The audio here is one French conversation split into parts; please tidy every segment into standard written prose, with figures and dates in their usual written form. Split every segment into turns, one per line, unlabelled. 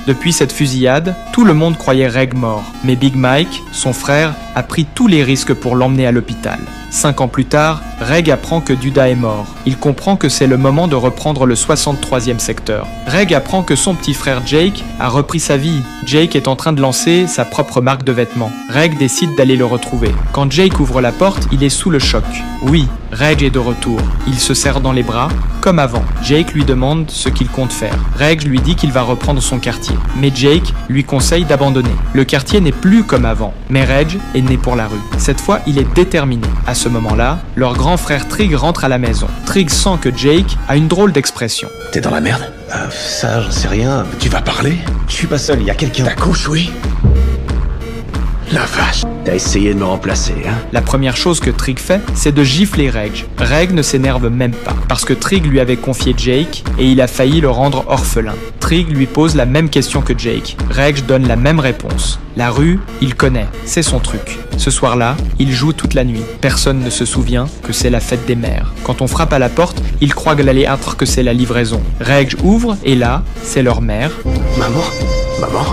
Depuis cette fusillade, tout le monde croyait Reg mort. Mais Big Mike, son frère, a pris tous les risques pour l'emmener à l'hôpital. 5 ans plus tard, Reg apprend que Duda est mort. Il comprend que c'est le moment de reprendre le 63e secteur. Reg apprend que son petit frère Jake a repris sa vie. Jake est en train de lancer sa propre marque de vêtements. Reg décide d'aller le retrouver. Quand Jake ouvre la porte, il est sous le choc. Oui, Reg est de retour. Il se serre dans les bras, comme avant. Jake lui demande ce qu'il compte faire. Reg lui dit qu'il va reprendre son quartier. Mais Jake lui conseille d'abandonner. Le quartier n'est plus comme avant. Mais Reg est né pour la rue. Cette fois, il est déterminé. À ce moment-là, leur grand frère Trig rentre à la maison. Trig sent que Jake a une drôle d'expression.
T'es dans la merde? Ça, j'en sais rien.
Tu vas parler?
Je suis pas seul, y a quelqu'un.
Ta couche, oui. La vache.
T'as essayé de me remplacer, hein?
La première chose que Trig fait, c'est de gifler Reg. Reg ne s'énerve même pas, parce que Trig lui avait confié Jake et il a failli le rendre orphelin. Trig lui pose la même question que Jake. Reg donne la même réponse. La rue, il connaît, c'est son truc. Ce soir-là, il joue toute la nuit. Personne ne se souvient que c'est la fête des mères. Quand on frappe à la porte, ils croient l'aléâtre que c'est la livraison. Reg ouvre et là, c'est leur mère.
Maman? Maman?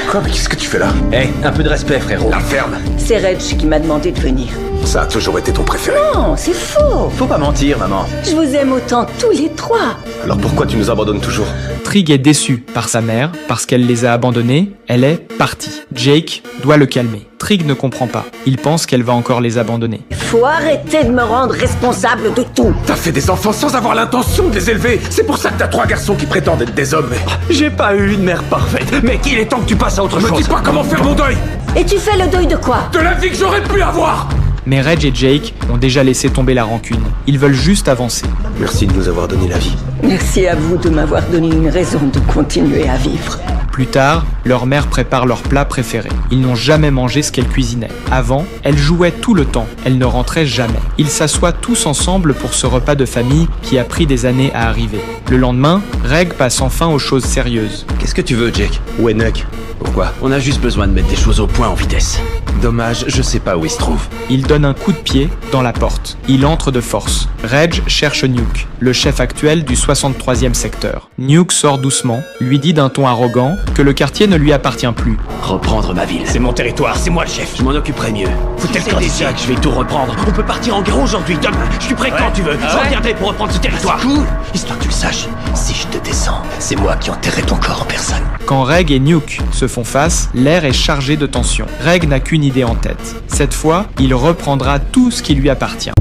Quoi, mais qu'est-ce que tu fais là?
Hey, un peu de respect, frérot.
La ferme.
C'est Reg qui m'a demandé de venir.
Ça a toujours été ton préféré.
Non, c'est faux.
Faut pas mentir, maman.
Je vous aime autant tous les trois.
Alors pourquoi tu nous abandonnes toujours?
Trig est déçu par sa mère, parce qu'elle les a abandonnés, elle est partie. Jake doit le calmer. Trig ne comprend pas. Il pense qu'elle va encore les abandonner.
Faut arrêter de me rendre responsable de tout.
T'as fait des enfants sans avoir l'intention de les élever. C'est pour ça que t'as 3 garçons qui prétendent être des hommes.
J'ai pas eu une mère parfaite, mais qu'il est temps que tu passes à autre
Me
chose.
dis pas comment faire mon deuil.
Et tu fais le deuil de quoi?
De la vie que j'aurais pu avoir.
Mais Reg et Jake ont déjà laissé tomber la rancune. Ils veulent juste avancer.
Merci de nous avoir donné la vie.
Merci à vous de m'avoir donné une raison de continuer à vivre.
Plus tard, leur mère prépare leur plat préféré. Ils n'ont jamais mangé ce qu'elle cuisinait. Avant, elle jouait tout le temps. Elle ne rentrait jamais. Ils s'assoient tous ensemble pour ce repas de famille qui a pris des années à arriver. Le lendemain, Reg passe enfin aux choses sérieuses.
Qu'est-ce que tu veux, Jake?
Où est Nuck?
Pourquoi? On a juste besoin de mettre des choses au point en vitesse. Dommage, je sais pas où il se trouve.
Il donne un coup de pied dans la porte. Il entre de force. Reg cherche Nuke, le chef actuel du 63e secteur. Nuke sort doucement, lui dit d'un ton arrogant que le quartier ne lui appartient plus.
Reprendre ma ville, c'est mon territoire, c'est moi le chef. Je m'en occuperai mieux. Foutez le camp déjà que je vais tout reprendre. On peut partir en guerre aujourd'hui, demain. Je suis prêt quand tu veux. Je reviendrai pour reprendre ce territoire. Cool. Histoire que tu le saches, si je te descends, c'est moi qui enterrerai ton corps en personne.
Quand Reg et Nuke se font face, l'air est chargé de tension. Reg n'a qu'une idée en tête. Cette fois, il reprendra tout ce qui lui appartient.